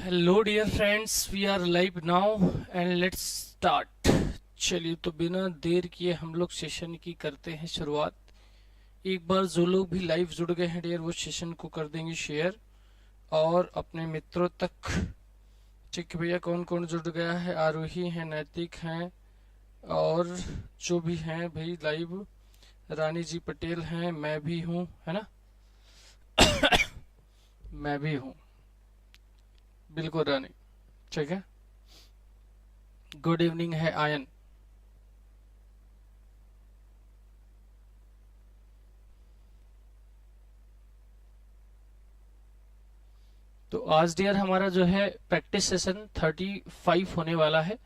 Hello dear friends, we are live now and let's start. चलिए, तो बिना देर किए हम लोग सेशन की करते हैं शुरुआत। एक बार जो लोग भी लाइव जुड़ गए हैं डियर, वो सेशन को कर देंगे शेयर और अपने मित्रों तक। ठीक है भैया, कौन कौन जुड़ गया है? आरोही हैं, नैतिक हैं और जो भी हैं भाई लाइव। रानी जी पटेल हैं, मैं भी हूँ, है ना? मैं भी हूँ, बिल्कुल रानी। ठीक है, गुड इवनिंग है आयन। तो आज डियर हमारा जो है प्रैक्टिस सेशन 35 होने वाला है।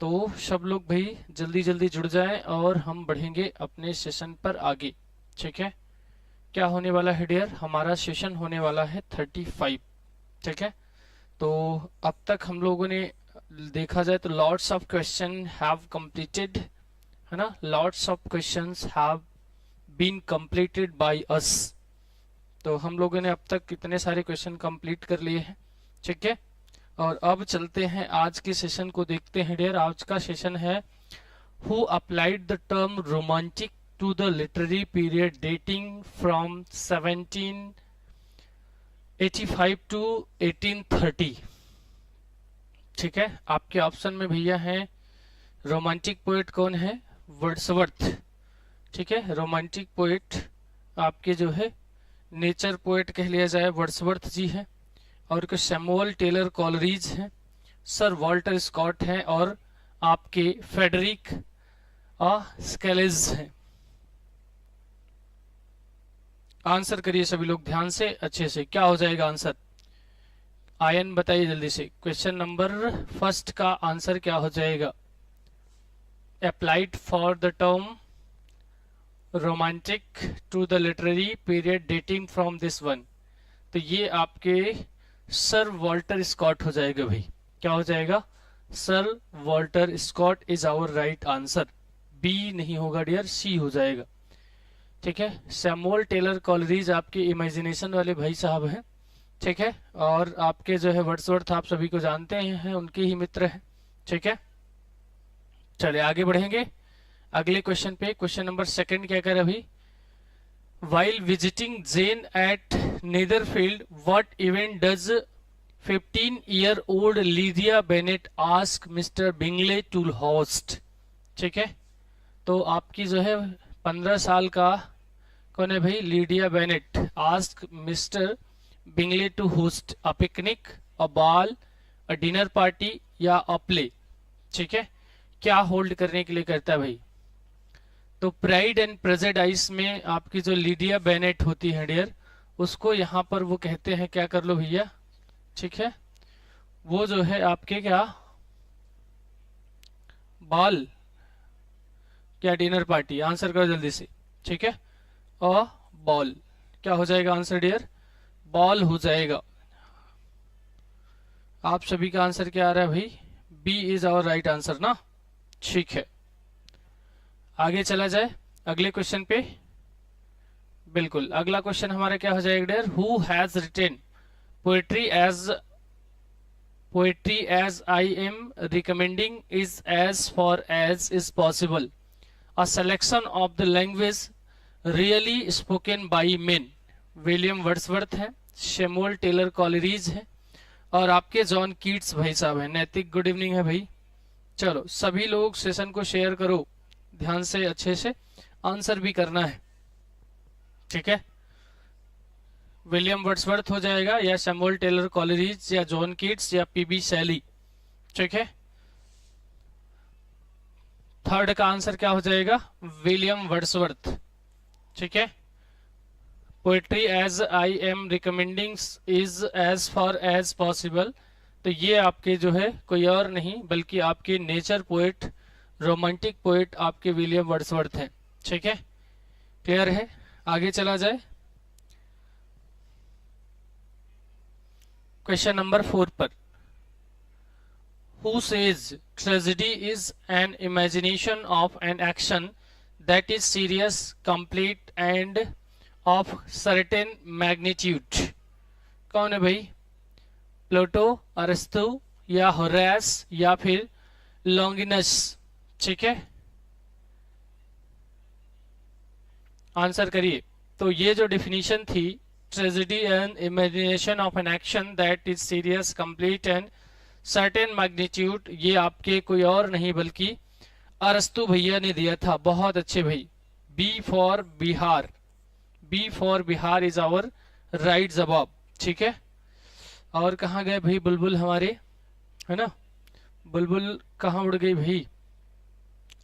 तो सब लोग भाई जल्दी जल्दी जुड़ जाएं और हम बढ़ेंगे अपने सेशन पर आगे। ठीक है, क्या होने वाला है डियर? हमारा सेशन होने वाला है 35। ठीक है, तो अब तक हम लोगों ने देखा जाए तो lots of question have completed, है ना? Lots of questions have been completed by us. तो हम लोगों ने अब तक कितने सारे क्वेश्चन कंप्लीट कर लिए हैं। ठीक है, और अब चलते हैं आज के सेशन को देखते हैं डियर। आज का सेशन है who applied the term romantic to the literary period dating from 1785 to 1830। ठीक है, आपके ऑप्शन में भैया हैं रोमांटिक पोएट कौन है? वर्ड्सवर्थ। ठीक है, रोमांटिक पोएट आपके जो है नेचर पोएट कह लिया जाए वर्ड्सवर्थ जी है, और के सैमुअल टेलर कॉलरीज हैं, सर वॉल्टर स्कॉट हैं और आपके फेडरिक स्केलेज हैं। आंसर करिए सभी लोग ध्यान से अच्छे से, क्या हो जाएगा आंसर? आयन बताइए जल्दी से। क्वेश्चन नंबर फर्स्ट का आंसर क्या हो जाएगा? Applied for the term romantic to the literary period dating from this one. तो ये आपके सर वॉल्टर स्कॉट हो जाएगा भाई। क्या हो जाएगा? Sir Walter Scott is our right answer. B नहीं होगा डियर, सी हो जाएगा। ठीक है, सैमुअल टेलर कॉलरीज आपके इमेजिनेशन वाले भाई साहब हैं। ठीक है, और आपके जो है वर्ड्सवर्थ आप सभी को जानते हैं, उनके ही मित्र हैं। ठीक है, चलिए आगे बढ़ेंगे अगले क्वेश्चन पे। क्वेश्चन नंबर सेकंड क्या कर अभी? While visiting Jane at Netherfield, what event does 15-year-old Lydia Bennett ask Mr. Bingley to host? ठीक है, तो आपकी जो है 15 साल का कौन है भाई? Lydia Bennet ask Mr Bingley to host a picnic, a ball, a dinner party या अ प्ले। ठीक है, क्या होल्ड करने के लिए करता है भाई? तो प्राइड एंड प्रेजुडिस में आपकी जो लीडिया बेनेट होती है डियर, उसको यहाँ पर वो कहते हैं, क्या कर लो भैया? ठीक है, वो जो है आपके क्या बॉल क्या डिनर पार्टी? आंसर करो जल्दी से। ठीक है, और बॉल क्या हो जाएगा आंसर डियर? बॉल हो जाएगा। आप सभी का आंसर क्या आ रहा है भाई? B is our right answer ना। ठीक है, आगे चला जाए अगले क्वेश्चन पे। बिल्कुल, अगला क्वेश्चन हमारा क्या हो जाएगा dear? Who has written poetry as I am recommending is as far as is possible, a selection of the language really spoken by men. William Wordsworth है, शैमुअल टेलर कॉलरीज है और आपके जॉन कीट्स भाई साहब हैं। नैतिक good evening है भाई। चलो सभी लोग सेशन को शेयर करो ध्यान से, अच्छे से आंसर भी करना है। ठीक है, विलियम वर्ड्सवर्थ हो जाएगा या सैमुअल टेलर कॉलरीज या जॉन कीट्स या पीबी शैली। ठीक है, थर्ड का आंसर क्या हो जाएगा? William Wordsworth. ठीक है, poetry as I am recommending is as far as possible, तो ये आपके जो है कोई और नहीं बल्कि आपके नेचर पोएट, रोमांटिक पोएट आपके विलियम वर्ड्सवर्थ हैं। ठीक है, क्लियर है? आगे चला जाए क्वेश्चन नंबर 4 पर। Who says tragedy is an imagination of an action that is serious, complete and of certain magnitude? कौन है भाई? प्लूटो, अरस्तु या होरेस या फिर लॉन्गिनस। ठीक है, आंसर करिए। तो ये जो डिफिनीशन थी, tragedy and imagination of an action that is serious, complete and certain magnitude, ये आपके कोई और नहीं बल्कि अरस्तु भैया ने दिया था। बहुत अच्छे भाई। B for Bihar, B for Bihar is our right जवाब। ठीक है, और कहाँ गए भाई बुलबुल हमारे, है ना, बुलबुल कहाँ उड़ गई भाई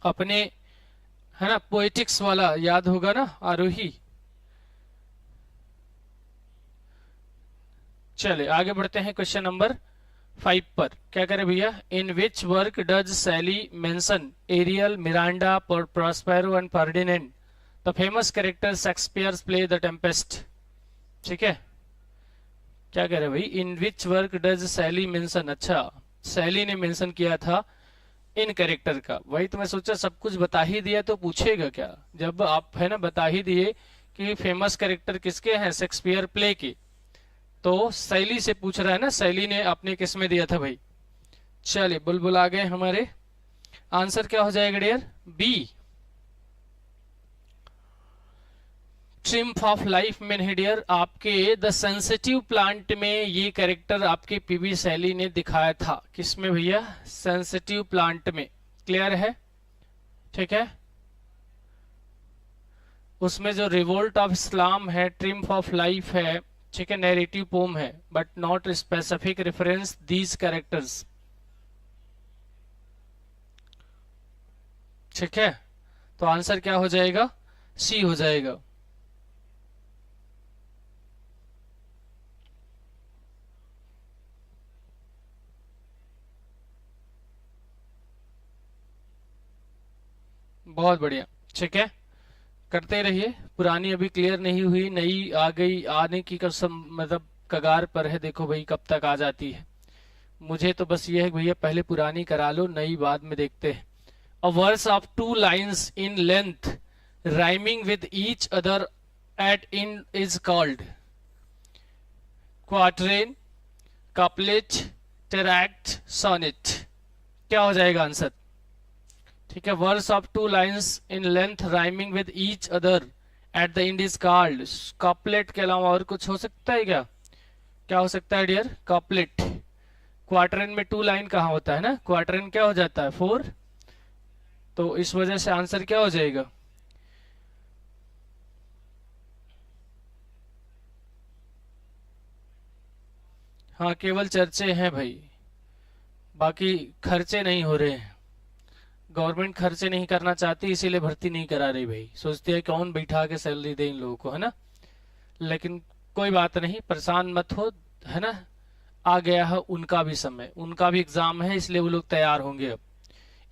अपने, है ना, पोएटिक्स वाला याद होगा ना, आरोही। चले आगे बढ़ते हैं क्वेश्चन नंबर 5 पर। क्या करे भैया, in which work does Shelley mention Ariel, Miranda, Prospero and Ferdinand the famous character Shakespeare play the Tempest. ठीक है, क्या कह रहे भाई, in which work does Shelley mention, अच्छा सैली ने मेंशन किया था इन कैरेक्टर का। वही तो मैं सोचा सब कुछ बता ही दिया तो पूछेगा क्या, जब आप है ना बता ही दिए कि फेमस कैरेक्टर किसके हैं, शेक्सपियर प्ले के, तो शैली से पूछ रहा है ना, शैली ने अपने किस में दिया था भाई। चलिए बुलबुल आ गए हमारे, आंसर क्या हो जाएगा dear, B. Triumph of life में है डियर, आपके द सेंसिटिव प्लांट में ये कैरेक्टर आपके पीवी शैली ने दिखाया था। किसमें भैया, सेंसिटिव प्लांट में। क्लियर है, ठीक है। उसमें जो रिवोल्ट ऑफ इस्लाम है, ट्रिम्फ ऑफ लाइफ है, ठीक है, नैरेटिव पोम है, but not specific reference these characters. ठीक है, तो आंसर क्या हो जाएगा, सी हो जाएगा। बहुत बढ़िया, ठीक है, करते रहिए। पुरानी अभी क्लियर नहीं हुई, नई आ गई, आने की कसम मतलब कगार पर है। देखो भाई कब तक आ जाती है। मुझे तो बस ये है भैया पहले पुरानी करा लो, नई बाद में देखते हैं। A verse of 2 lines in length rhyming with each other at in is called quatrain, couplet, tercet, sonnet. क्या हो जाएगा आंसर, ठीक है। Verse of 2 lines in length rhyming with each other at the end is called. Couplet के अलावा और कुछ हो सकता है क्या, क्या हो सकता है डियर, कपलेट। क्वार्टरन में 2 लाइन कहाँ होता है ना, क्वार्टरन क्या हो जाता है 4, तो इस वजह से आंसर क्या हो जाएगा, हाँ केवल चर्चे हैं भाई, बाकी खर्चे नहीं हो रहे हैं। गवर्नमेंट खर्चे नहीं करना चाहती, इसीलिए भर्ती नहीं करा रही भाई, सोचती है कौन बैठा के सैलरी दे इन लोगों को, है ना। लेकिन कोई बात नहीं, परेशान मत हो, है ना, आ गया है उनका भी समय, उनका भी एग्जाम है, इसलिए वो लोग तैयार होंगे अब।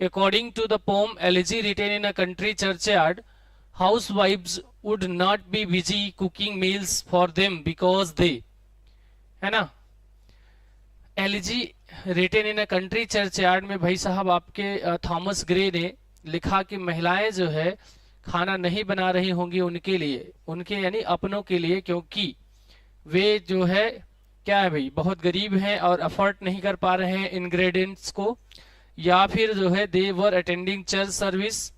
According to the poem Elegy written in a country churchyard, हाउसवाइफ्स would not be busy cooking meals for them because they, है ना। Elegy written in a country churchyard में भाई साहब आपके थॉमस ग्रे ने लिखा कि महिलाएं जो है खाना नहीं बना रही होंगी उनके लिए, उनके यानी अपनों के लिए, क्योंकि वे जो है क्या है भाई बहुत गरीब हैं और अफोर्ड नहीं कर पा रहे हैं इंग्रेडिएंट्स को, या फिर जो है दे वर अटेंडिंग चर्च सर्विस,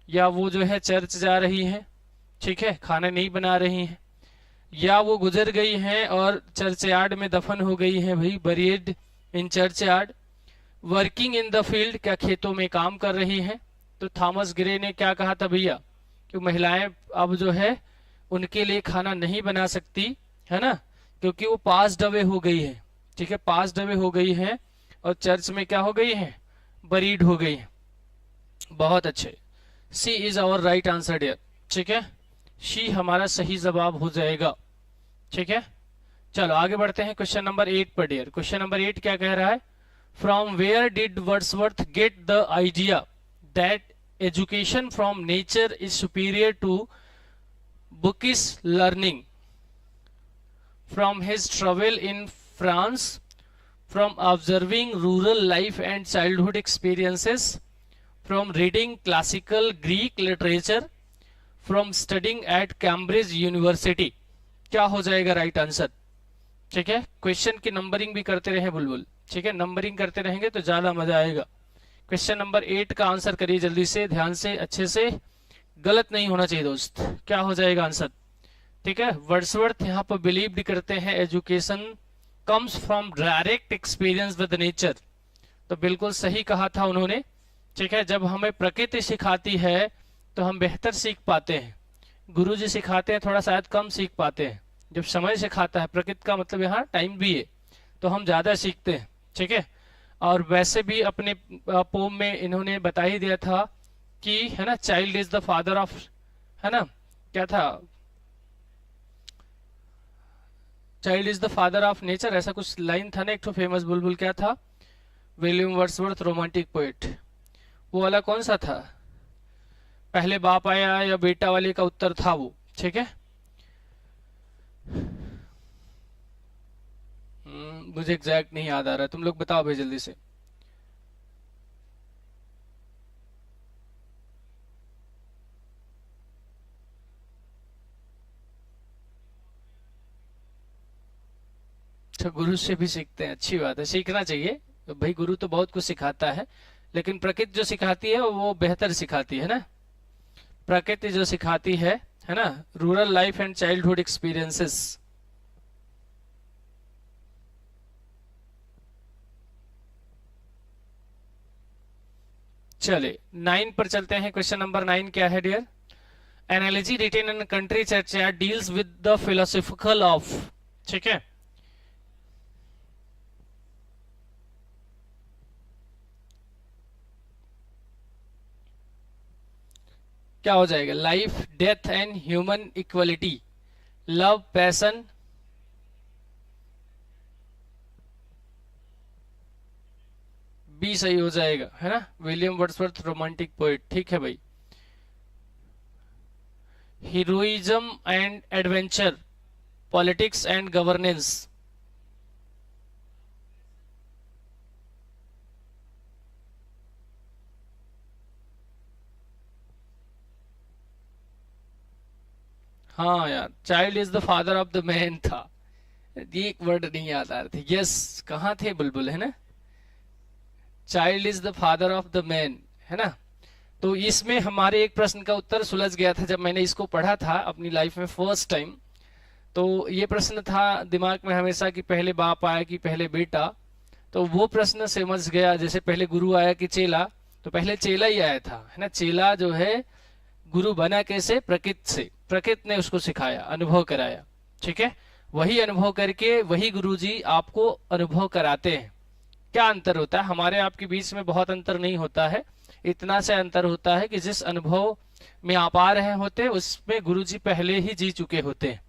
या वो जो है चर्च जा रही हैं, ठीक है, खाना नहीं बना रही हैं, या वो गुजर गई हैं और चर्चयार्ड में दफन हो गई हैं भाई, buried in churchyard. Working in the field, क्या खेतों में काम कर रही हैं। तो थॉमस ग्रे ने क्या कहा था भैया कि महिलाएं अब जो है उनके लिए खाना नहीं बना सकती, है ना, क्योंकि वो पास्ड अवे हो गई है, ठीक है, पास्ड अवे हो गई है और चर्च में क्या हो गई है, बरीड हो गई है। बहुत अच्छे, C is our right answer dear, ठीक है, सी हमारा सही जवाब हो जाएगा, ठीक है। चलो आगे बढ़ते हैं क्वेश्चन नंबर 8 पर डियर। क्वेश्चन नंबर 8 क्या कह रहा है, from where did Wordsworth get the idea that education from nature is superior to bookish learning, from his travel in France, from observing rural life and childhood experiences, from reading classical Greek literature, from studying at Cambridge University. क्या हो जाएगा right answer, ठीक है, question की numbering भी करते रहे बुलबुल, ठीक है, नंबरिंग करते रहेंगे तो ज्यादा मजा आएगा। क्वेश्चन नंबर 8 का आंसर करिए जल्दी से, ध्यान से, अच्छे से, गलत नहीं होना चाहिए दोस्त। क्या हो जाएगा आंसर? ठीक है, वर्ड्सवर्थ यहाँ पर बिलीव करते हैं education comes from direct experience with nature. तो बिल्कुल सही कहा था उन्होंने। ठीक है, जब हमें प्रकृति सिखाती है तो हम बेहतर सीख पाते हैं, गुरुजी सिखाते हैं थोड़ा शायद कम सीख पाते हैं। जब समय सिखाता है, प्रकृति का मतलब यहाँ टाइम भी है, तो हम ज्यादा सीखते हैं। ठीक है, और वैसे भी अपने पोम में इन्होंने बता ही दिया था कि, है ना, child is the father of, है ना, क्या था, child is the father of nature, ऐसा कुछ लाइन था ना एक तो फेमस बुलबुल, क्या था, विलियम वर्ड्सवर्थ रोमांटिक पोएट, वो वाला कौन सा था, पहले बाप आया या बेटा वाले का उत्तर था वो। ठीक है, मुझे एग्जैक्ट नहीं याद आ रहा है, तुम लोग बताओ भाई जल्दी से। तो गुरु से भी सीखते हैं, अच्छी बात है, सीखना चाहिए। तो भाई गुरु तो बहुत कुछ सिखाता है, लेकिन प्रकृति जो सिखाती है वो बेहतर सिखाती है ना, प्रकृति जो सिखाती है ना, rural life and childhood experiences. चले 9 पर चलते हैं। क्वेश्चन नंबर 9 क्या है dear? Analogy written in country churchyard deals with the philosophical of. ठीक है, क्या हो जाएगा? Life, death and human equality, love, passion, B सही हो जाएगा, है ना, विलियम वर्ड्सवर्थ रोमांटिक पोएट। ठीक है भाई, heroism and adventure, politics and governance, हाँ यार, child is the father of the man था, ये एक वर्ड नहीं याद आ रहे थे। यस, कहाँ थे बुलबुल, है ना, child is the father of the man, है ना। तो इसमें हमारे एक प्रश्न का उत्तर सुलझ गया था जब मैंने इसको पढ़ा था अपनी लाइफ में फर्स्ट टाइम। तो ये प्रश्न था दिमाग में हमेशा कि पहले बाप आया कि पहले बेटा। तो वो प्रश्न समझ गया, जैसे पहले गुरु आया कि चेला, तो पहले चेला ही आया था, है ना। चेला जो है गुरु बना कैसे? प्रकृति से, प्रकृति ने उसको सिखाया, अनुभव कराया। ठीक है, वही अनुभव करके वही गुरुजी आपको अनुभव कराते हैं। क्या अंतर होता है हमारे आपके बीच में? बहुत अंतर नहीं होता है, इतना से अंतर होता है कि जिस अनुभव में आप आ रहे होते उसमें गुरुजी पहले ही जी चुके होते हैं,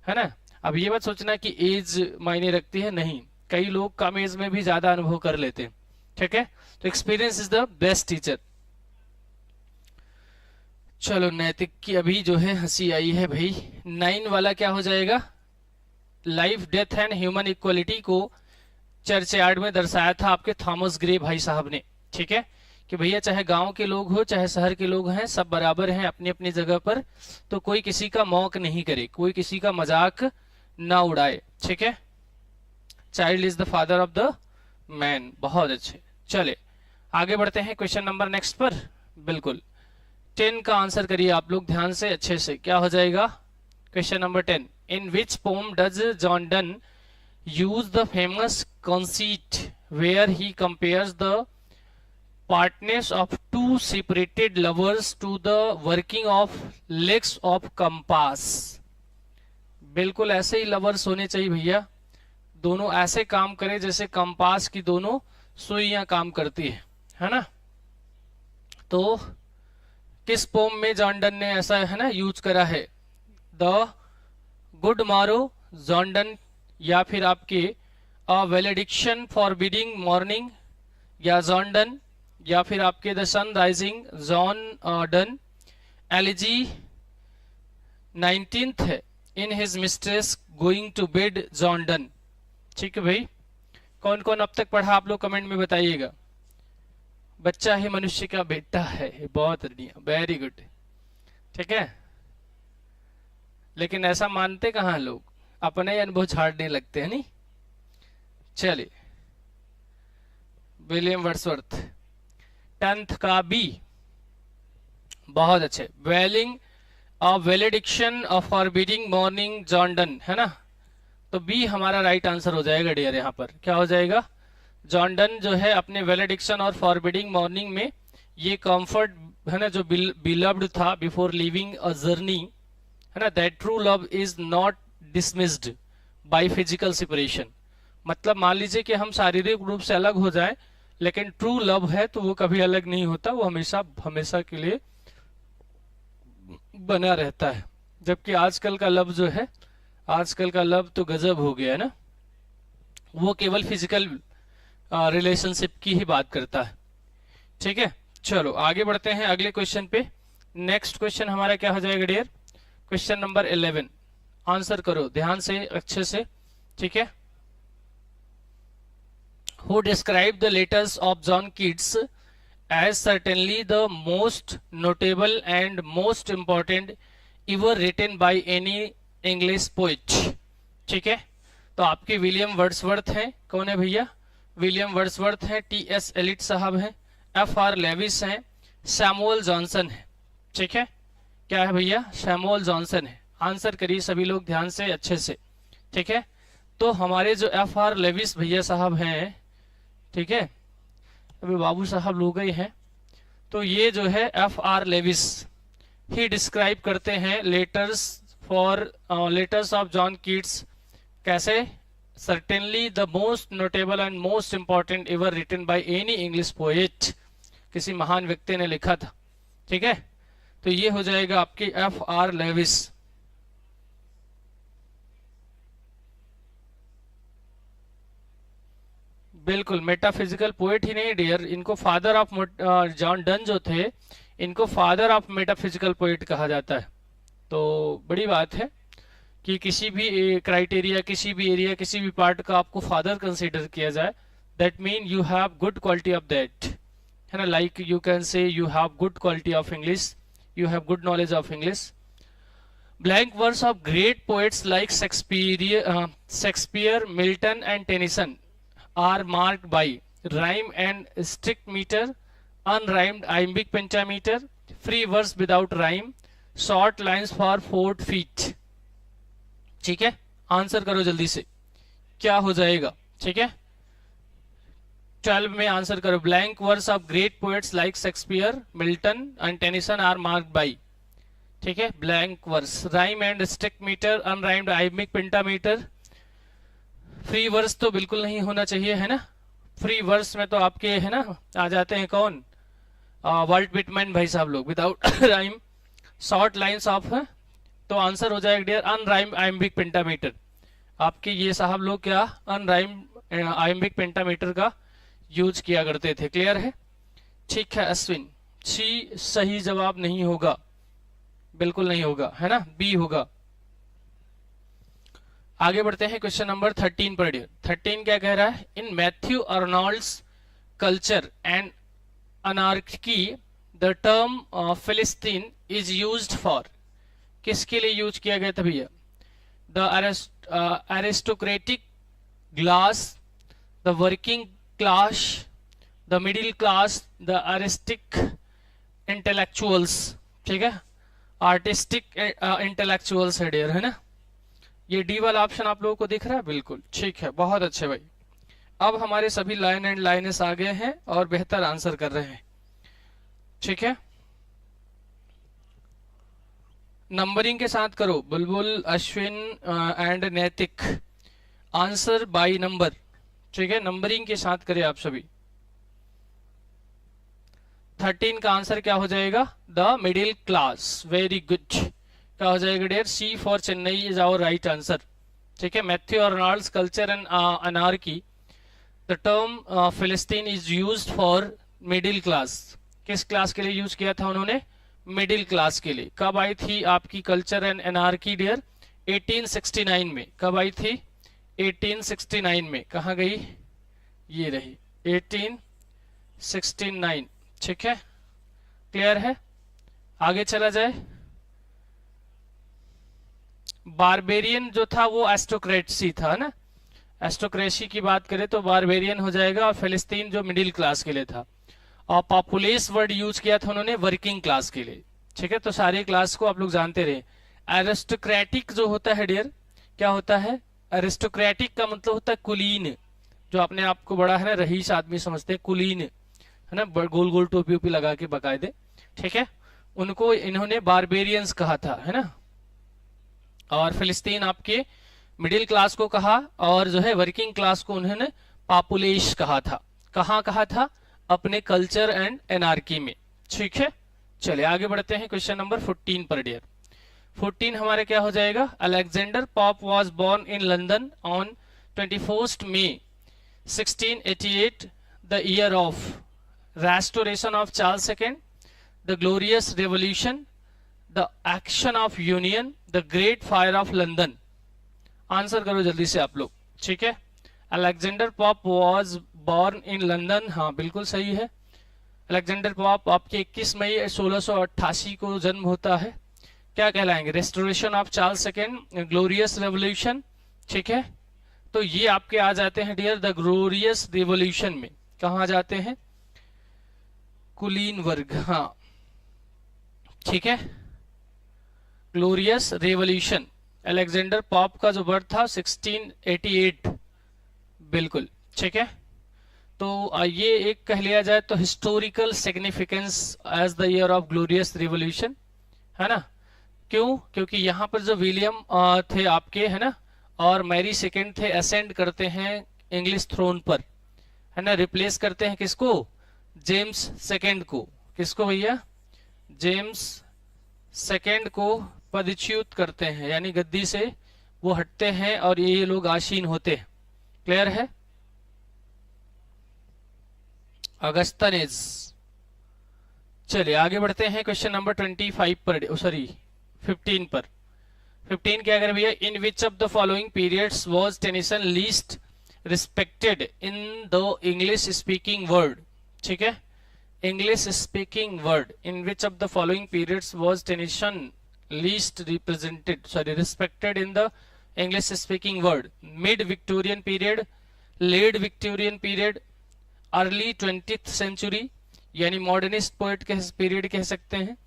है ना। अब ये मत सोचना कि एज मायने रखती है, नहीं, कई लोग कम एज में भी ज्यादा अनुभव कर लेते हैं। ठीक है, तो experience is the best teacher. चलो नैतिक की अभी जो है हंसी आई है भाई। 9 वाला क्या हो जाएगा? Life, death and human equality को चर्चयार्ड में दर्शाया था आपके थॉमस ग्रे भाई साहब ने। ठीक है, कि भैया चाहे गांव के लोग हो चाहे शहर के लोग हैं, सब बराबर हैं अपनी अपनी जगह पर, तो कोई किसी का मौक नहीं करे, कोई किसी का मजाक ना उड़ाए। ठीक है, child is the father of the man, बहुत अच्छे। चले आगे बढ़ते हैं क्वेश्चन नंबर नेक्स्ट पर। बिल्कुल 10 का आंसर करिए आप लोग ध्यान से, अच्छे से। क्या हो जाएगा? Question number 10, in which poem does John Donne use the famous conceit where he compares the partners of two separated lovers to the working of legs of compass। बिल्कुल ऐसे ही लवर्स होने चाहिए भैया, दोनों ऐसे काम करें जैसे कंपास की दोनों सुइयां काम करती है ना। तो किस पोम में जॉन डन ने ऐसा, है ना, यूज करा है? The good morrow John Donne, या फिर आपके वेलेडिक्शन फॉरबिडिंग मॉर्निंग या जॉन डन, या फिर आपके the sun rising John Donne, elegy 19th है in his mistress going to bed John Donne. ठीक है भाई, कौन कौन अब तक पढ़ा आप लोग कमेंट में बताइएगा। बच्चा ही मनुष्य का बेटा है, बहुत बढ़िया, वेरी गुड। ठीक है, लेकिन ऐसा मानते कहाँ लोग, अपने ही अनुभव झाड़ने लगते हैं नहीं। चलिए, विलियम वर्ड्सवर्थ। 10th का बी, बहुत अच्छे। Wailing valediction of forbidding mourning John Donne, है ना। तो बी हमारा राइट आंसर हो जाएगा डियर। यहाँ पर क्या हो जाएगा, जॉन डन जो है अपने वेलेडिक्शन और फॉरबिडिंग मॉर्निंग में ये कंफर्ट, है ना, जो बिलव्ड था बिफोर लिविंग अ जर्नी, है ना, that true love is not dismissed by physical separation. मतलब मान लीजिए कि हम शारीरिक रूप से अलग हो जाए, लेकिन ट्रू लव है तो वो कभी अलग नहीं होता, वो हमेशा हमेशा के लिए बना रहता है। जबकि आजकल का लव जो है, आजकल का लव तो गजब हो गया है ना, वो केवल फिजिकल रिलेशनशिप की ही बात करता है। ठीक है, चलो आगे बढ़ते हैं अगले क्वेश्चन पे। नेक्स्ट क्वेश्चन हमारा क्या हो जाएगा डियर, क्वेश्चन नंबर 11। आंसर करो ध्यान से, अच्छे से, ठीक है। Who described the letters of John Keats as certainly the most notable and most important ever written by any English poet। ठीक है, तो आपके विलियम वर्ड्सवर्थ हैं, कौन है भैया, विलियम वर्ड्सवर्थ हैं, टी.एस. एलिट साहब हैं, एफ.आर. लेविस हैं, सैमुअल जॉनसन है। ठीक है, क्या है भैया, सैमुअल जॉनसन है। आंसर करिए सभी लोग ध्यान से, अच्छे से, ठीक है। तो हमारे जो एफ.आर. लेविस भैया साहब हैं, ठीक है, अभी बाबू साहब लोग गए हैं, तो ये जो है एफ.आर. लेविस ही डिस्क्राइब करते हैं लेटर्स ऑफ जॉन कीट्स कैसे, certainly the most notable and most important ever written by any English poet, किसी महान व्यक्ति ने लिखा था। ठीक है, तो ये हो जाएगा आपकी एफ.आर. लेविस। बिल्कुल, मेटाफिजिकल पोएट ही नहीं डियर, इनको फादर ऑफ जॉन डन जो थे, इनको फादर ऑफ मेटाफिजिकल पोएट कहा जाता है। तो बड़ी बात है कि किसी भी क्राइटेरिया, किसी भी एरिया, किसी भी पार्ट का आपको फादर कंसीडर किया जाए, that mean you have good quality of that, है ना। Like you can say you have good quality of English, you have good knowledge of English. Blank verse of great poets like Shakespeare, Milton and Tennyson are marked by rhyme and strict meter, unrhymed iambic pentameter, free verse without rhyme, short lines for 4 feet। ठीक है, answer करो जल्दी से, क्या हो जाएगा, ठीक है। 12 में आंसर करो। Blank verse of great poets like Shakespeare, Milton and Tennyson are marked by, ठीक है, blank verse, rhyme and strict metre, unrhymed iambic pentameter. Free verse तो बिल्कुल नहीं होना चाहिए, है ना। फ्री वर्स में तो आपके, है ना, आ जाते हैं कौन, वर्ल्ड विटमैन भाई साहब लोग, without rhyme, short lines of, तो आंसर हो जाएगा डियर अनराइम आइम्बिक पेंटामीटर। आपके ये साहब लोग क्या अनराइम आइम्बिक पेंटामीटर का यूज किया करते थे। क्लियर है, ठीक है। अश्विन, सी सही जवाब नहीं होगा, बिल्कुल नहीं होगा, है ना, बी होगा। आगे बढ़ते हैं क्वेश्चन नंबर 13 पर डियर। 13 क्या कह रहा है, in Matthew Arnold's Culture and Anarchy the term Philistine is used for, किसके लिए यूज किया गया था भैया, the aristocratic class, the working class, the middle class, the artistic intellectuals. ठीक है, आर्टिस्टिक इंटेलेक्चुअल्स है डियर, है ना। ये डी वाला ऑप्शन आप लोगों को दिख रहा है, बिल्कुल ठीक है, बहुत अच्छे भाई। अब हमारे सभी लाइन एंड लाइनेस आ गए हैं और बेहतर आंसर कर रहे हैं। ठीक है, नंबरिंग के साथ करो, बुलबुल, अश्विन एंड नैतिक, आंसर बाय नंबर। ठीक है, नंबरिंग के साथ करें आप सभी। 13 का आंसर क्या हो जाएगा, the middle class. Very good, क्या हो जाएगा dear, C for Chennai is our right answer. ठीक है, Matthew Arnold's Culture and Anarchy, the term Philistine is used for middle class. किस क्लास के लिए यूज किया था उन्होंने, मिडिल क्लास के लिए। कब आई थी आपकी कल्चर एंड अनार्की डियर, 1869 में। कब आई थी, 1869 में। कहाँ गई, ये रही 1869। ठीक है, क्लियर है, आगे चला जाए। बारबेरियन जो था वो एस्टोक्रेसी था ना, एस्टोक्रेसी की बात करें तो बारबेरियन हो जाएगा, और फिलिस्तीन जो मिडिल क्लास के लिए था। और पॉपुलेस वर्ड यूज किया था उन्होंने वर्किंग क्लास के लिए। ठीक है, तो सारे क्लास को आप लोग जानते रहे। एरिस्टोक्रेटिक जो होता है डियर, क्या होता है? एरिस्टोक्रेटिक का मतलब होता है कुलीन, जो अपने आप को बड़ा है ना रईस आदमी समझते हैं, कुलीन है ना, गोल गोल टोपी वोपी लगा के बकायदे। ठीक है, उनको इन्होंने बारबेरियंस कहा था, है ना। और फिलिस्तीन आपके मिडिल क्लास को कहा, और जो है वर्किंग क्लास को उन्होंने पॉपुलेश कहा था। कहाँ कहा था? अपने कल्चर एंड एनार्की में। ठीक है, चलिए आगे बढ़ते हैं क्वेश्चन नंबर 14 पर डियर। 14 हमारे क्या हो जाएगा? Alexander Pope was born in London on 21 May 1688, the year of restoration of Charles II, the glorious revolution, the action of union, the great fire of London। Answer करो जल्दी से आप लोग। ठीक है, Alexander Pope was born in London, हाँ बिल्कुल सही है। अलेक्जेंडर पॉप आपके 21 मई 1688 को जन्म होता है। क्या कहलाएंगे? Restoration of Charles Second, Glorious Revolution. ठीक है, तो ये आपके आ जाते हैं डियर द ग्लोरियस रेवोल्यूशन में। कहाँ आ जाते हैं? कुलीन वर्ग, हाँ ठीक है। ग्लोरियस रेवोल्यूशन, अलेक्जेंडर पॉप का जो बर्थ था 1688, बिल्कुल ठीक है। तो ये एक कह लिया जाए तो historical significance as the year of glorious revolution, है ना। क्यों? क्योंकि यहाँ पर जो विलियम थे आपके, है ना, और मैरी सेकेंड थे, असेंड करते हैं इंग्लिश थ्रोन पर, है ना। रिप्लेस करते हैं किसको? जेम्स सेकेंड को। किसको भैया? जेम्स सेकेंड को पदच्युत करते हैं, यानी गद्दी से वो हटते हैं और ये लोग आसीन होते हैं। क्लियर है? अगस्तनेज। चलिए आगे बढ़ते हैं क्वेश्चन नंबर 25 पर, सॉरी 15 पर। 15 क्या करें भैया? In which of the following periods was Tennyson least respected in the English speaking world. ठीक है, English speaking world, in which of the following periods was Tennyson least respected in the English speaking world? Mid Victorian period, late Victorian period, early 20th century, यानी modernist poet के period कह सकते हैं।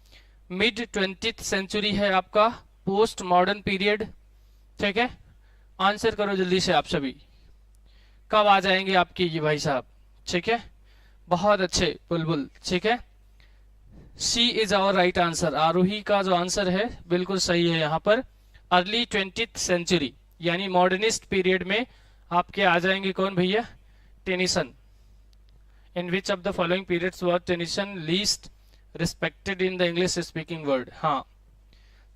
Mid 20th century है आपका post modern period. ठीक है, answer करो जल्दी से आप सभी, कब आ जाएंगे आपके ये भाई साहब? ठीक है, बहुत अच्छे बुलबुल। ठीक है, सी इज आवर राइट आंसर। आरोही का जो आंसर है बिल्कुल सही है यहाँ पर। अर्ली 20th सेंचुरी यानी मॉडर्निस्ट पीरियड में आपके आ जाएंगे कौन भैया? Tennyson. In which of the following periods was Tennyson least respected in the English speaking world? हाँ,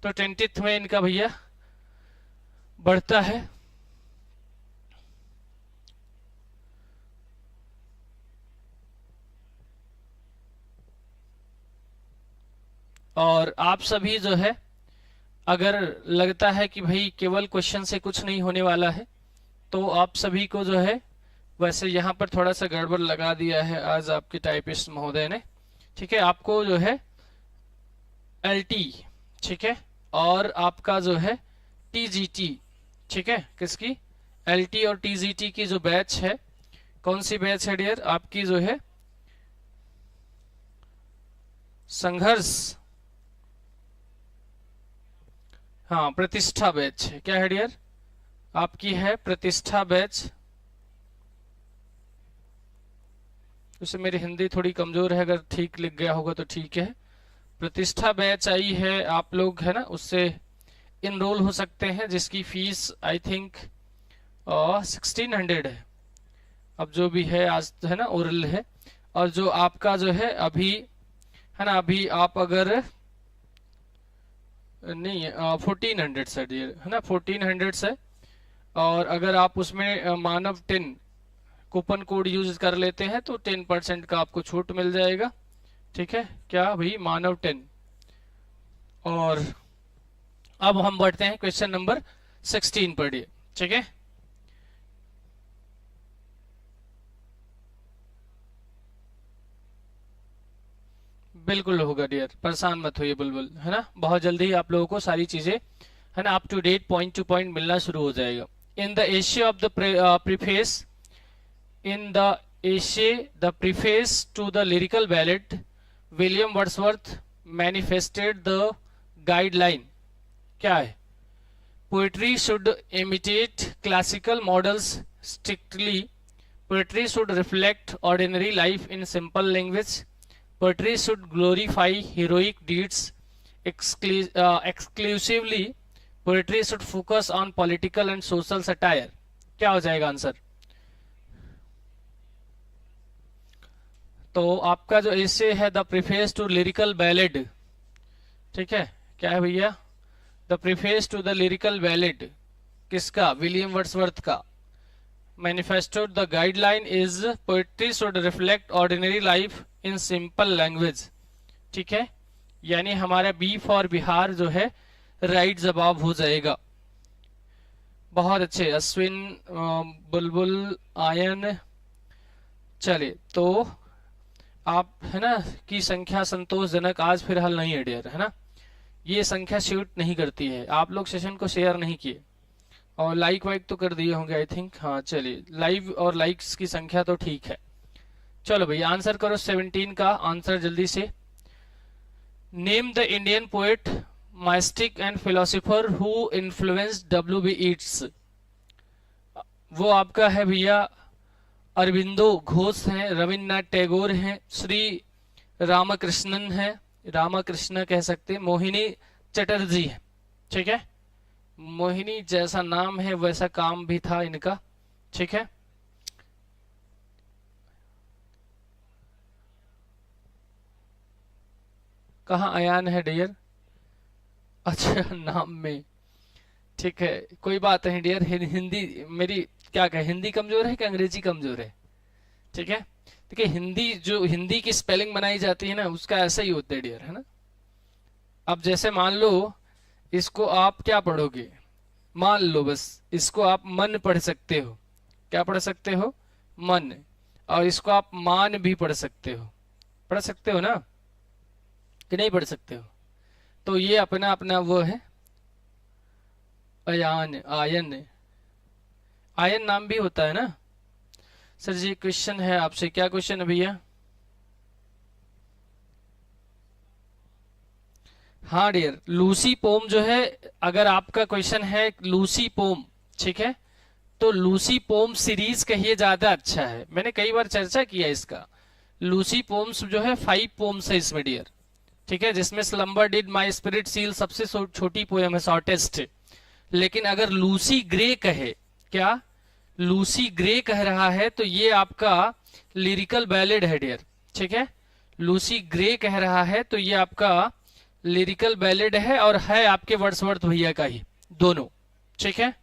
तो 20th में इनका भैया बढ़ता है। और आप सभी जो है, अगर लगता है कि भाई केवल क्वेश्चन से कुछ नहीं होने वाला है, तो आप सभी को जो है, वैसे यहाँ पर थोड़ा सा गड़बड़ लगा दिया है आज आपके टाइपिस्ट महोदय ने। ठीक है, आपको जो है एलटी, ठीक है, और आपका जो है टीजीटी, ठीक है, किसकी? एलटी और टीजीटी की जो बैच है, कौन सी बैच है डियर? आपकी जो है संघर्ष, हाँ प्रतिष्ठा बैच है। क्या है डियर? आपकी है प्रतिष्ठा बैच। वैसे मेरी हिंदी थोड़ी कमजोर है, अगर ठीक लिख गया होगा तो ठीक है। प्रतिष्ठा बैच आई है, आप लोग है ना उससे इनरोल हो सकते हैं, जिसकी फीस आई थिंक 1600 है। अब जो भी है आज है ना ओरल है, और जो आपका जो है अभी है ना, अभी आप अगर नहीं 1400 से है ना, 1400 से, और अगर आप उसमें मानव 10 कूपन कोड यूज कर लेते हैं तो 10% का आपको छूट मिल जाएगा। ठीक है, क्या भाई? मानव 10। और अब हम बढ़ते हैं क्वेश्चन नंबर 16 पर। ठीक है, बिल्कुल होगा डियर, परेशान मत होइए बुलबुल, है ना। बहुत जल्दी आप लोगों को सारी चीजें है ना, up to date point to point मिलना शुरू हो जाएगा। In the essay of the preface in the essay the preface to the lyrical Ballads William Wordsworth manifested the guideline. क्या है? Poetry should imitate classical models strictly, poetry should reflect ordinary life in simple language, poetry should glorify heroic deeds exclusively, poetry should focus on political and social satire। क्या हो जाएगा answer? तो आपका जो essay है the preface to lyrical ballad, ठीक है, क्या है भैया? The preface to the lyrical ballad किसका? विलियम वर्ड्सवर्थ का। Manifesto the guideline is poetry should reflect ordinary life in simple language. ठीक है, यानी हमारा बी फॉर बिहार जो है राइट जवाब हो जाएगा। बहुत अच्छे अश्विन, बुलबुल, आयन। चलिए, तो आप है ना की संख्या संतोषजनक आज फिलहाल नहीं है डियर, है ना, ये संख्या शूट नहीं करती है। आप लोग सेशन को शेयर नहीं किए और लाइक वाइक तो कर दिए होंगे आई थिंक। हाँ चलिए, लाइव और लाइक्स की संख्या तो ठीक है। चलो भैया आंसर करो 17 का आंसर जल्दी से। Name the Indian poet, mystic and philosopher who influenced W.B. Yeats। वो आपका है भैया अरविंदो घोष हैं, रविन्द्रनाथ टैगोर हैं, श्री रामकृष्णन है, रामकृष्ण कह सकते हैं, मोहिनी चटर्जी है। ठीक है, मोहिनी जैसा नाम है वैसा काम भी था इनका। ठीक है, कहाँ अयान है डियर? अच्छा नाम में, ठीक है, कोई बात नहीं डियर। हिंदी मेरी क्या कहे, हिंदी कमजोर है कि अंग्रेजी कमजोर है? ठीक है, देखिए हिंदी जो हिंदी की स्पेलिंग बनाई जाती है ना उसका ऐसा ही होता है डियर, है ना। अब जैसे मान लो इसको आप क्या पढ़ोगे, मान लो बस इसको आप मन पढ़ सकते हो। क्या पढ़ सकते हो? मन। और इसको आप मान भी पढ़ सकते हो। पढ़ सकते हो ना कि नहीं पढ़ सकते हो? तो ये अपना अपना वो है अयान, आयन, आयन नाम भी होता है ना। सर जी क्वेश्चन है आपसे, क्या क्वेश्चन है भैया? हाँ डियर, लूसी पोम जो है, अगर आपका क्वेश्चन है लूसी पोम, ठीक है, तो लूसी पोम सीरीज कहिए ज्यादा अच्छा है। मैंने कई बार चर्चा किया इसका। लूसी पोम्स जो है 5 पोम्स है इसमें डियर। ठीक है, जिसमें slumber did my spirit seal सबसे छोटी पोएम है, शॉर्टेस्ट। लेकिन अगर लूसी ग्रे कहे, क्या लूसी ग्रे कह रहा है, तो ये आपका लिरिकल बैलेड है डियर। ठीक है, लूसी ग्रे कह रहा है तो ये आपका लिरिकल बैलेड है और है आपके वर्ड्सवर्थ भैया का ही, दोनों। ठीक है,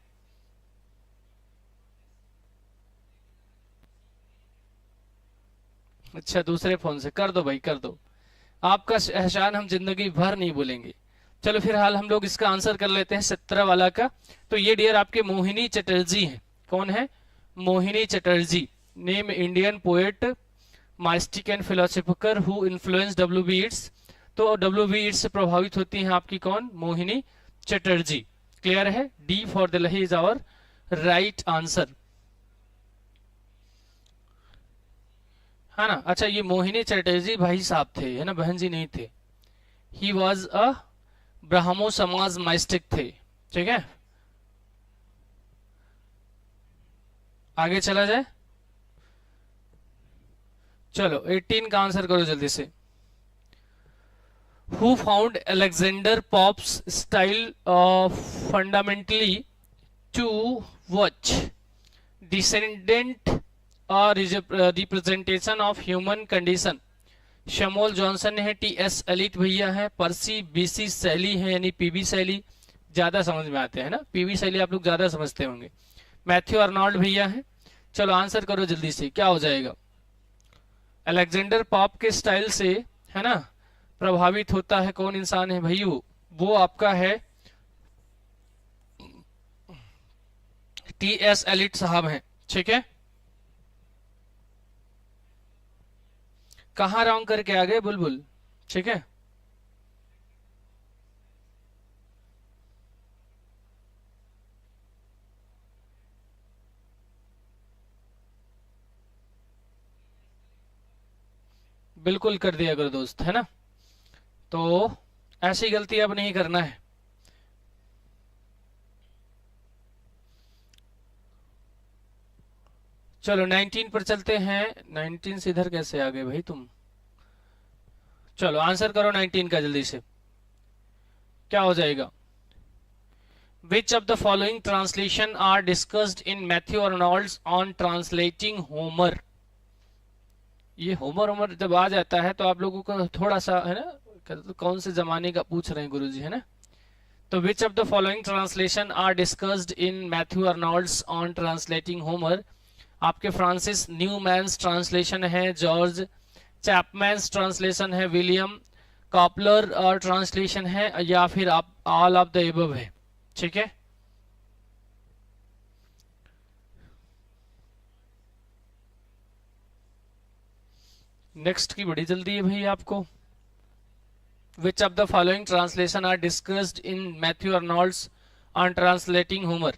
अच्छा दूसरे फोन से कर दो भाई, कर दो। आपका एहसान हम जिंदगी भर नहीं भूलेंगे। चलो फिलहाल हम लोग इसका आंसर कर लेते हैं 17 वाला का। तो ये डियर आपके मोहिनी चटर्जी हैं। कौन है? Mohini Chatterjee. Name Indian poet, mystic and philosopher who influence W.B. Yeats। तो W.B. Yeats से प्रभावित होती हैं आपकी कौन? मोहिनी चटर्जी। क्लियर है? D for Delhi is our right answer, है ना। अच्छा, ये मोहिनी चटर्जी भाई साहब थे, है ना, बहन जी नहीं थे। ही वॉज अ ब्राह्मो समाज माइस्टिक थे। ठीक है, आगे चला जाए। चलो 18 का आंसर करो जल्दी से। Who found Alexander Pope's style fundamentally to watch descendant representation of human condition? Samuel Johnson है, T.S. एलिट भैया है, पर्सी BC शैली है, यानी PB शैली ज्यादा समझ में आते हैं ना, PB शैली आप लोग ज्यादा समझते होंगे। मैथ्यू अर्नॉल्ड भैया है। चलो आंसर करो जल्दी से, क्या हो जाएगा? अलेक्जेंडर पॉप के स्टाइल से, है ना, प्रभावित होता है कौन इंसान है भाई? वो आपका है T.S. एलिट साहब हैं। ठीक है, कहां रॉन्ग करके आ गए बुलबुल? ठीक है, बिल्कुल कर दिया करो दोस्त, है ना। तो ऐसी गलती अब नहीं करना है। चलो 19 पर चलते हैं। 19 से इधर कैसे आ गए भाई तुम। चलो आंसर करो 19 का जल्दी से, क्या हो जाएगा। Which of the following translation are discussed in Matthew Arnold's on translating Homer? ये होमर होमर जब आ जाता है तो आप लोगों को थोड़ा सा है ना, तो कौन से जमाने का पूछ रहे हैं गुरुजी, है ना। तो which of the following translation are discussed in Matthew Arnold's On Translating Homer. आपके फ्रांसिस न्यूमैन्स ट्रांसलेशन है, जॉर्ज चैपमैन्स ट्रांसलेशन है, विलियम कॉपलर ट्रांसलेशन है, या फिर आप ऑल ऑफ द एबव है। ठीक है, नेक्स्ट की बड़ी जल्दी है भाई आपको। Which of the following translation are discussed in Matthew Arnold's On Translating Homer.